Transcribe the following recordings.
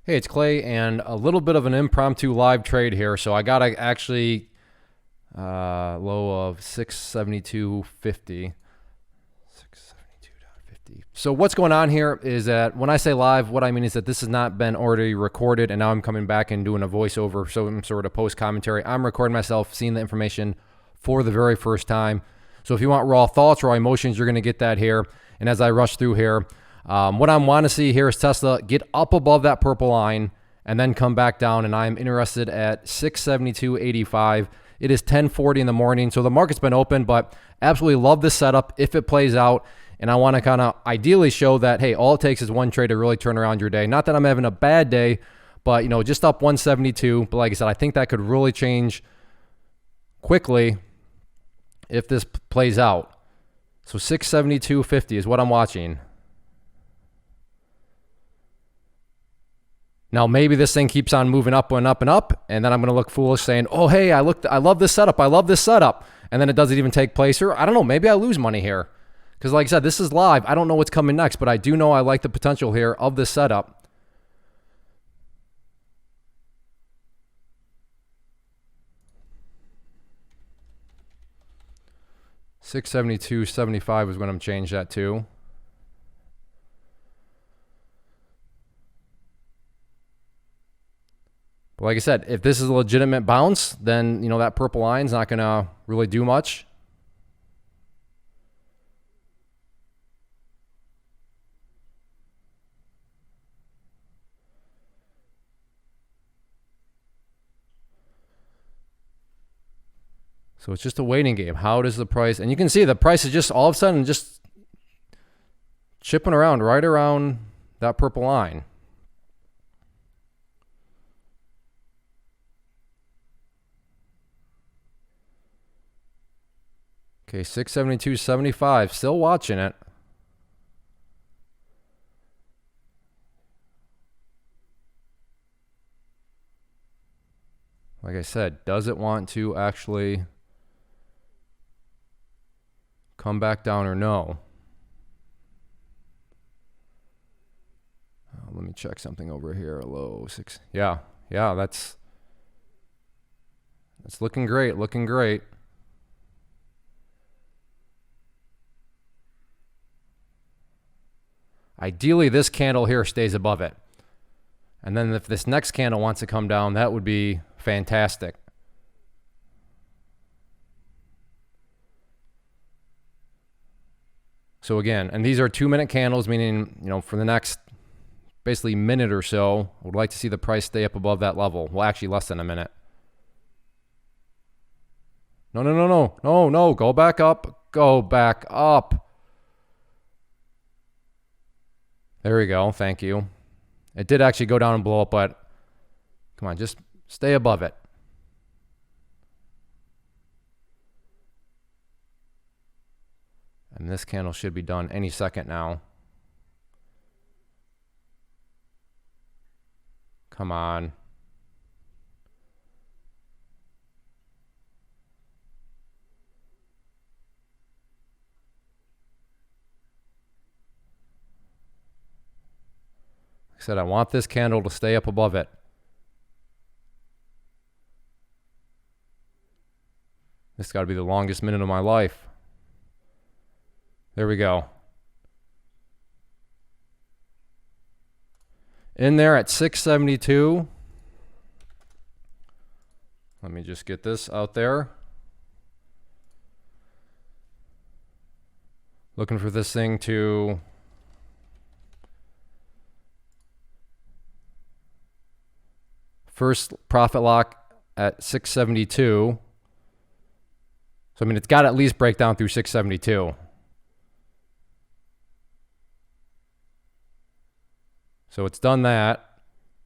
Hey, it's Clay, and a little bit of an impromptu live trade here. So I got a actually low of 672.50. 672.50. So what's going on here is that when I say live, what I mean is that this has not been already recorded, and now I'm coming back and doing a voiceover, so some sort of post commentary. I'm recording myself, seeing the information for the very first time. So if you want raw thoughts, raw emotions, you're going to get that here. And as I rush through here, what I want to see here is Tesla get up above that purple line and then come back down, and I'm interested at 672.85. It is 10:40 in the morning, so the market's been open, but absolutely love this setup if it plays out. And I want to kind of ideally show that, hey, all it takes is one trade to really turn around your day. Not that I'm having a bad day, but just up 172. But like I said, I think that could really change quickly if this plays out. So 672.50 is what I'm watching. Now, maybe this thing keeps on moving up and up and up, and then I'm going to look foolish saying, oh, hey, I love this setup. I love this setup. And then it doesn't even take place, or I don't know, maybe I lose money here. Because like I said, this is live. I don't know what's coming next, but I do know I like the potential here of this setup. $672.75 is when I'm changed that to. But like I said, if this is a legitimate bounce, then that purple line's not going to really do much. So it's just a waiting game. How does the price, and you can see the price is just all of a sudden just chipping around right around that purple line. Okay, 672.75, still watching it. Like I said, does it want to actually come back down or no? Let me check something over here. Low 6. Yeah, that's looking great, looking great. Ideally, this candle here stays above it. And then if this next candle wants to come down, that would be fantastic. So again, and these are 2-minute candles, meaning, for the next basically minute or so, I would like to see the price stay up above that level. Well, actually less than a minute. No. Go back up. Go back up. There we go. Thank you. It did actually go down and blow up, but come on, just stay above it. And this candle should be done any second now. Come on. I said I want this candle to stay up above it. This has got to be the longest minute of my life. There we go. In there at 672. Let me just get this out there. Looking for this thing to first profit lock at 672. So, it's got to at least break down through 672. So it's done that.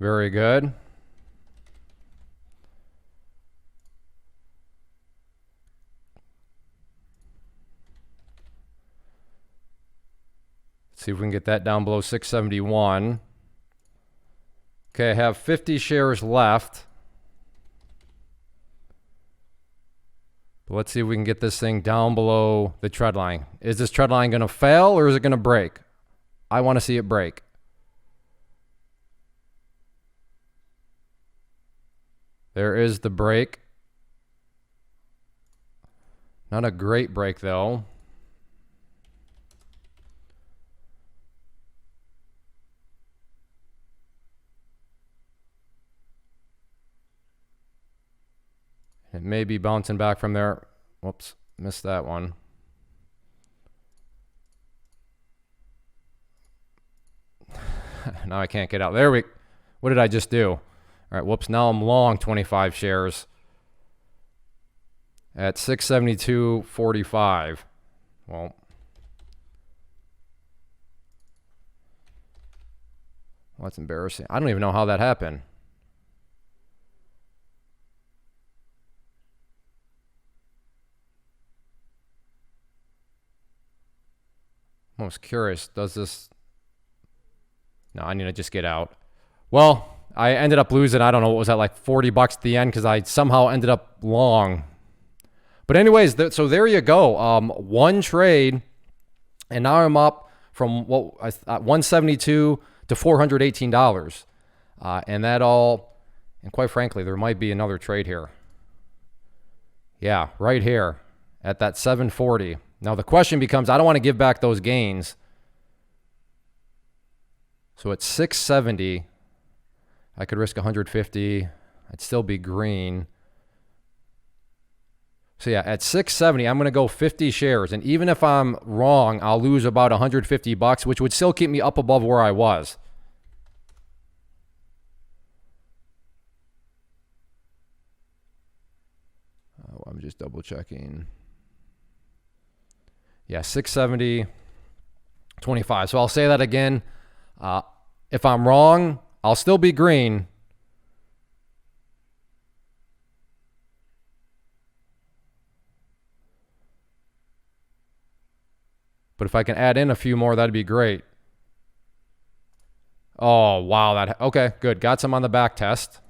Very good. Let's see if we can get that down below 671. Okay, I have 50 shares left. But let's see if we can get this thing down below the trend line. Is this trend line going to fail or is it going to break? I want to see it break. There is the break. Not a great break, though. It may be bouncing back from there. Whoops, missed that one. Now I can't get out. What did I just do? All right, whoops, now I'm long 25 shares at 672.45. Well, that's embarrassing. I don't even know how that happened. I'm almost curious, does this... No, I need to just get out. Well, I ended up losing, I don't know, what was that, like $40 at the end because I somehow ended up long. But anyways, so there you go. One trade, and now I'm up from 172 to $418. And that all, and quite frankly, there might be another trade here. Yeah, right here at that 740. Now the question becomes, I don't want to give back those gains. So at 670, I could risk 150. I'd still be green. So yeah, at 670, I'm going to go 50 shares. And even if I'm wrong, I'll lose about $150, which would still keep me up above where I was. I'm just double checking. Yeah, 670, 25. So I'll say that again. If I'm wrong, I'll still be green. But if I can add in a few more, that'd be great. Oh, wow. Okay, good. Got some on the back test.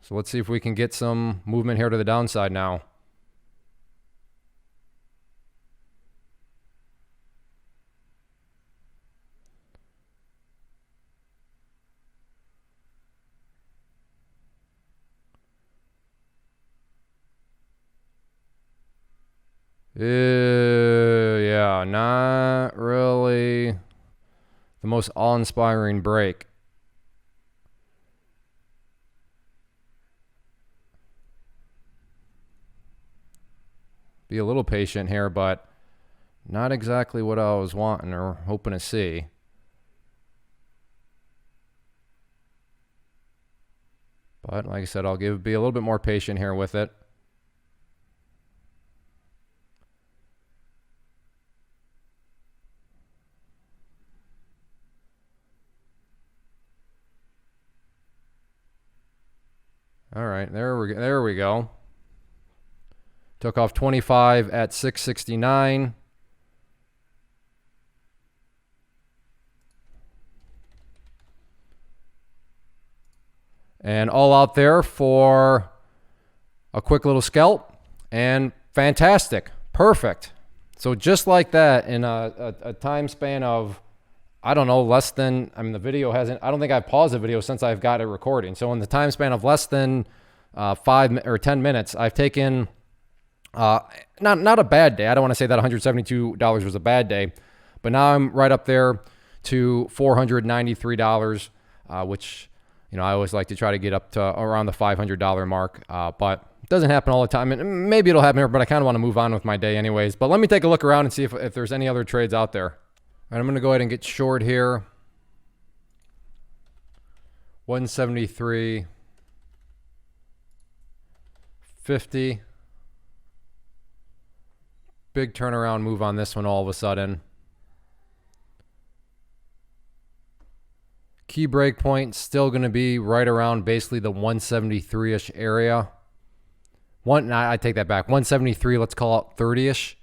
So let's see if we can get some movement here to the downside now. Yeah, not really the most awe-inspiring break. Be a little patient here, but not exactly what I was wanting or hoping to see. But like I said, be a little bit more patient here with it. All right, there we go. Took off 25 at 669. And all out there for a quick little scalp. And fantastic. Perfect. So just like that, in a time span of, I don't know, less than, the video hasn't, I don't think I've paused the video since I've got it recording. So in the time span of less than 5 or 10 minutes, I've taken... not a bad day. I don't want to say that $172 was a bad day, but now I'm right up there to $493, which, I always like to try to get up to around the $500 mark, but it doesn't happen all the time. And maybe it'll happen here, but I kind of want to move on with my day anyways. But let me take a look around and see if there's any other trades out there. All right, I'm going to go ahead and get short here. 173.50. Big turnaround move on this one all of a sudden. Key break point still going to be right around basically the 173-ish area. I take that back. 173, let's call it 30-ish.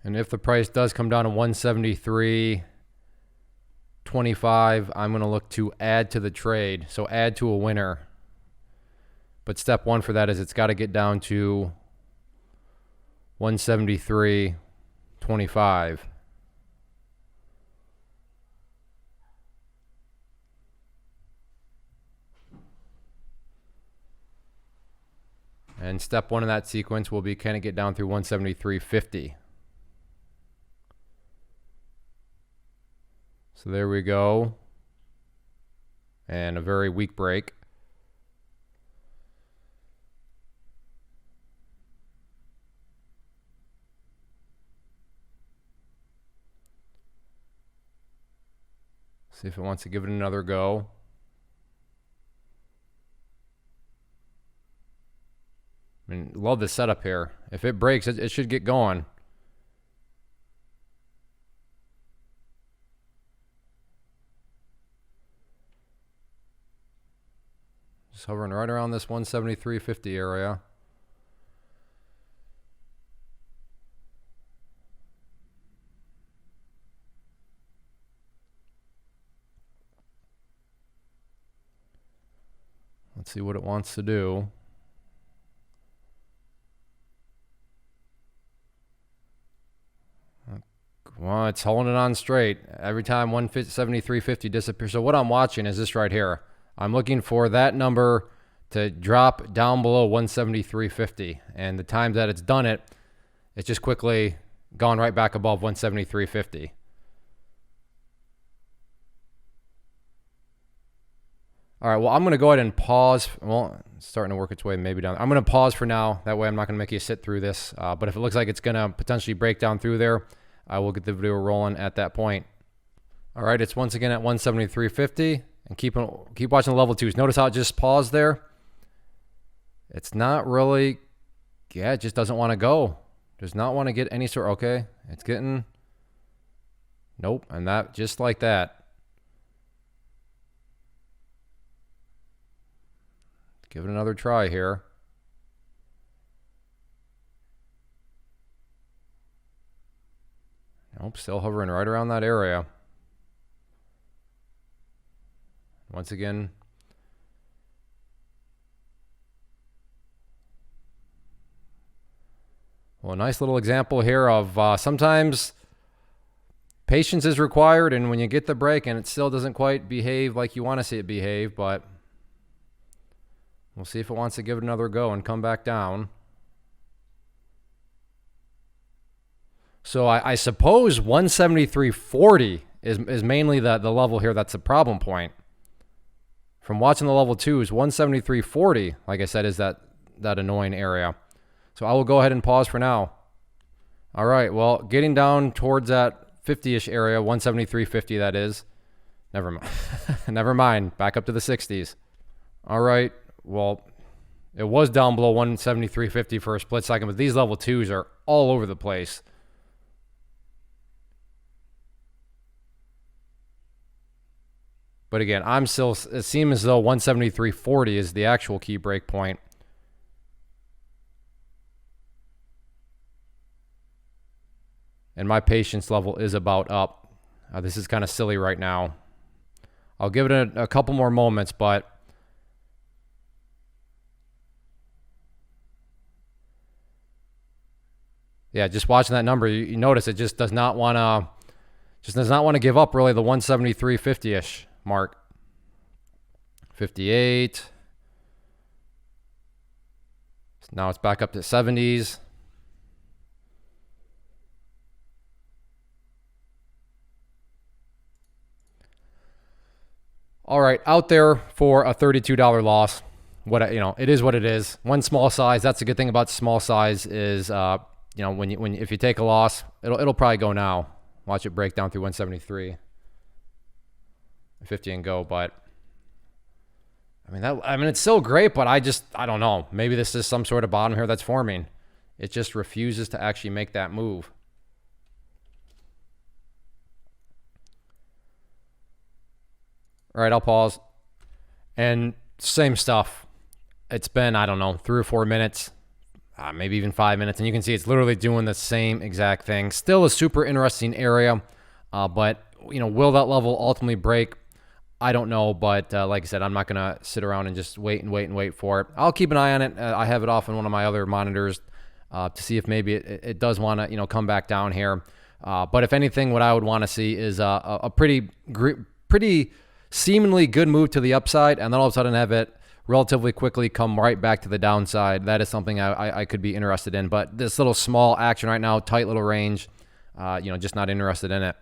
And if the price does come down to 173.25, I'm going to look to add to the trade. So add to a winner. But step one for that is it's got to get down to 173.25. And step one in that sequence will be, can it get down through 173.50? So there we go. And a very weak break. See if it wants to give it another go. I mean, love the setup here. If it breaks, it should get going. Just hovering right around this 173.50 area. Let's see what it wants to do. Well, it's holding it on straight. Every time 173.50 disappears. So what I'm watching is this right here. I'm looking for that number to drop down below 173.50. And the times that it's done it, it's just quickly gone right back above 173.50. All right, well, I'm going to go ahead and pause. Well, it's starting to work its way maybe down. I'm going to pause for now. That way I'm not going to make you sit through this. But if it looks like it's going to potentially break down through there, I will get the video rolling at that point. All right, it's once again at 173.50. And keep watching the level twos. Notice how it just paused there? It's not really, yeah, it just doesn't want to go. Does not want to get any sort, okay. It's getting, nope, and that, just like that. Give it another try here. Nope, still hovering right around that area. Once again, well, a nice little example here of sometimes patience is required, and when you get the break and it still doesn't quite behave like you want to see it behave, but we'll see if it wants to give it another go and come back down. So I suppose 173.40 is mainly the level here that's the problem point. From watching the level twos, 173.40, like I said, is that annoying area. So I will go ahead and pause for now. All right, well, getting down towards that 50-ish area, 173.50 that is. Never mind. Never mind. Back up to the 60s. All right, well, it was down below 173.50 for a split second, but these level twos are all over the place. But again, it seems as though 173.40 is the actual key break point. And my patience level is about up. This is kind of silly right now. I'll give it a couple more moments, but yeah, just watching that number, you notice it just does not want to give up really the 173.50-ish mark. 58. Now it's back up to 70s. All right, out there for a $32 loss. It is what it is. One small size. That's the good thing about small size is, if you take a loss, it'll probably go now. Watch it break down through 173.50 and go. But I mean, it's still great, but I don't know. Maybe this is some sort of bottom here that's forming. It just refuses to actually make that move. All right, I'll pause. And same stuff. It's been, I don't know, 3 or 4 minutes, maybe even 5 minutes. And you can see it's literally doing the same exact thing. Still a super interesting area. But, will that level ultimately break? I don't know, but like I said, I'm not going to sit around and just wait and wait for it. I'll keep an eye on it. I have it off on one of my other monitors to see if maybe it does want to, come back down here. But if anything, what I would want to see is a pretty seemingly good move to the upside, and then all of a sudden have it relatively quickly come right back to the downside. That is something I could be interested in. But this little small action right now, tight little range, just not interested in it.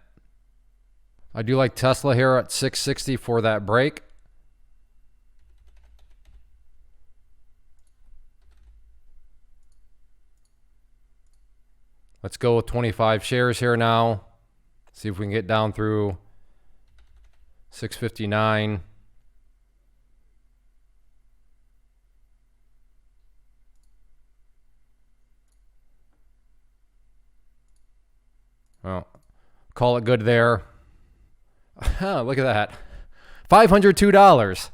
I do like Tesla here at 660 for that break. Let's go with 25 shares here now. See if we can get down through 659. Well, call it good there. Look at that. $502.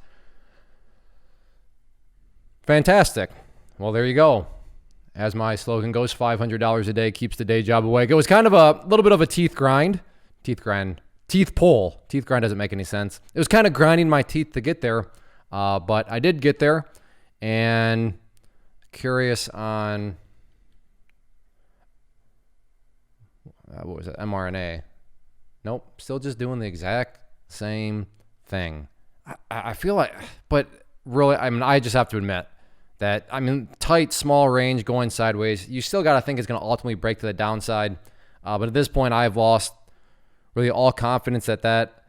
Fantastic. Well, there you go. As my slogan goes, $500 a day keeps the day job away. It was kind of a little bit of a teeth pull. Teeth grind doesn't make any sense. It was kind of grinding my teeth to get there, but I did get there. And curious on, what was it, mRNA. Nope, still just doing the exact same thing. I feel like, but really, I just have to admit that, tight, small range going sideways. You still got to think it's going to ultimately break to the downside. But at this point, I've lost really all confidence that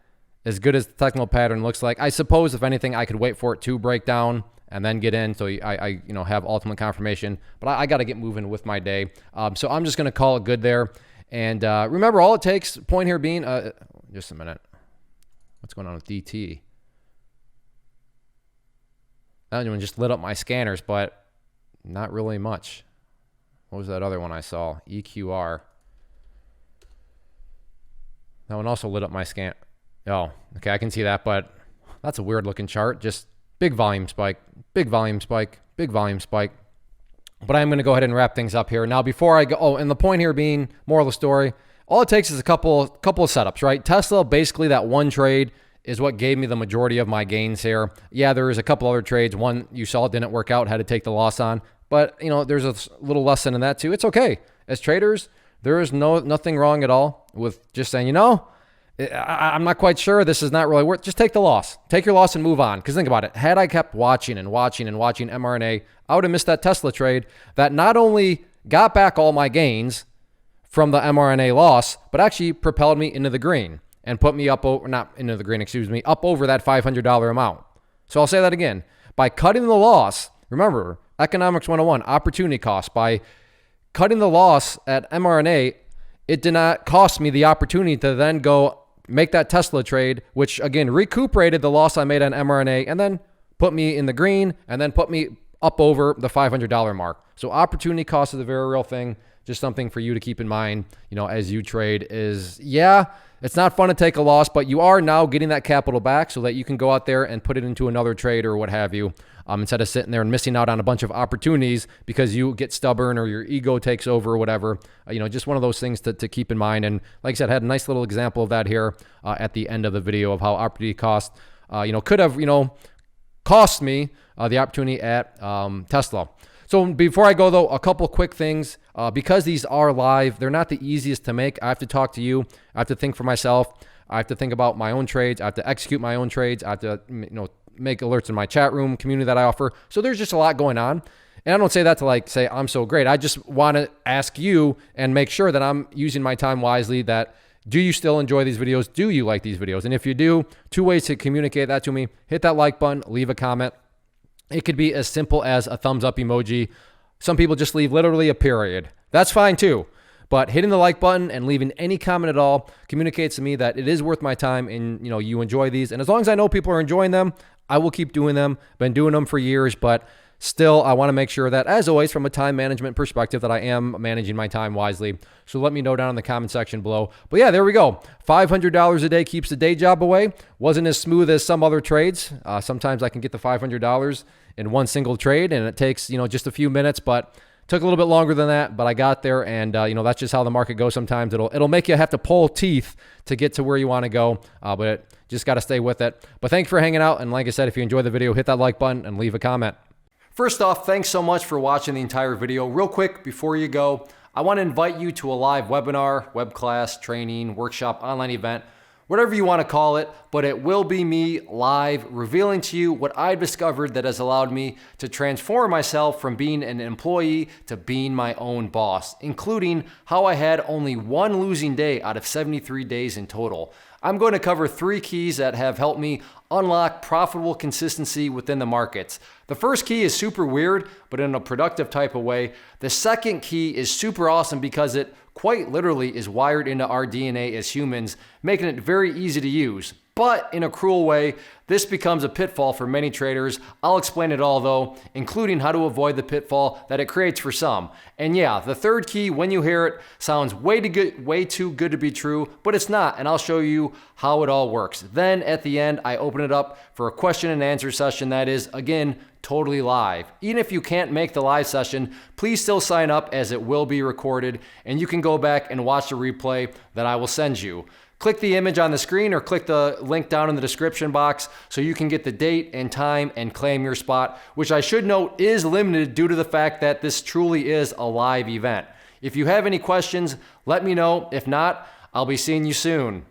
as good as the technical pattern looks like. I suppose, if anything, I could wait for it to break down and then get in, so I have ultimate confirmation. But I got to get moving with my day. So I'm just going to call it good there. And remember, all it takes, point here being, just a minute. What's going on with DT? That one just lit up my scanners, but not really much. What was that other one I saw? EQR. That one also lit up my scan. Oh, okay, I can see that, but that's a weird looking chart. Just big volume spike, big volume spike, big volume spike. But I'm going to go ahead and wrap things up here. Now, before I go, and the point here being, moral of the story, all it takes is a couple of setups, right? Tesla, basically that one trade is what gave me the majority of my gains here. Yeah, there was a couple other trades. One you saw didn't work out, had to take the loss on. But, there's a little lesson in that too. It's okay. As traders, there is nothing wrong at all with just saying, I'm not quite sure. This is not really worth. Just take the loss. Take your loss and move on. Because think about it. Had I kept watching mRNA, I would have missed that Tesla trade that not only got back all my gains from the mRNA loss, but actually propelled me into the green and put me up over, not into the green, up over that $500 amount. So I'll say that again. By cutting the loss, remember, Economics 101, opportunity cost. By cutting the loss at mRNA, it did not cost me the opportunity to then go make that Tesla trade, which again recuperated the loss I made on mRNA and then put me in the green and then put me up over the $500 mark. So opportunity cost is a very real thing. Just something for you to keep in mind, as you trade is, it's not fun to take a loss, but you are now getting that capital back so that you can go out there and put it into another trade or what have you, instead of sitting there and missing out on a bunch of opportunities because you get stubborn or your ego takes over or whatever. Just one of those things to keep in mind. And like I said, I had a nice little example of that here at the end of the video of how opportunity cost, could have, cost me the opportunity at Tesla. So before I go, though, a couple quick things. Because these are live, they're not the easiest to make. I have to talk to you. I have to think for myself. I have to think about my own trades. I have to execute my own trades. I have to, make alerts in my chat room community that I offer. So there's just a lot going on. And I don't say that to say I'm so great. I just want to ask you and make sure that I'm using my time wisely, that do you still enjoy these videos? Do you like these videos? And if you do, 2 ways to communicate that to me. Hit that like button, leave a comment. It could be as simple as a thumbs up emoji. Some people just leave literally a period. That's fine too. But hitting the like button and leaving any comment at all communicates to me that it is worth my time and you enjoy these. And as long as I know people are enjoying them, I will keep doing them. Been doing them for years, but still I want to make sure that, as always, from a time management perspective, that I am managing my time wisely. So let me know down in the comment section below. But yeah, there we go. $500 a day keeps the day job away. Wasn't as smooth as some other trades. Sometimes I can get the $500 in one single trade and it takes, just a few minutes, but Took a little bit longer than that, but I got there, and that's just how the market goes. Sometimes it'll make you have to pull teeth to get to where you want to go, but just got to stay with it. But thanks for hanging out, and like I said, if you enjoyed the video, hit that like button and leave a comment. First off, thanks so much for watching the entire video. Real quick, before you go, I want to invite you to a live webinar, web class, training, workshop, online event, whatever you want to call it, but it will be me live revealing to you what I've discovered that has allowed me to transform myself from being an employee to being my own boss, including how I had only one losing day out of 73 days in total. I'm going to cover 3 keys that have helped me unlock profitable consistency within the markets. The first key is super weird, but in a productive type of way. The second key is super awesome because it quite literally is wired into our DNA as humans, making it very easy to use. But in a cruel way, this becomes a pitfall for many traders. I'll explain it all though, including how to avoid the pitfall that it creates for some. And yeah, the third key, when you hear it, sounds way too good to be true, but it's not, and I'll show you how it all works. Then at the end, I open it up for a question and answer session that is, again, totally live. Even if you can't make the live session, please still sign up as it will be recorded, and you can go back and watch the replay that I will send you. Click the image on the screen or click the link down in the description box so you can get the date and time and claim your spot, which I should note is limited due to the fact that this truly is a live event. If you have any questions, let me know. If not, I'll be seeing you soon.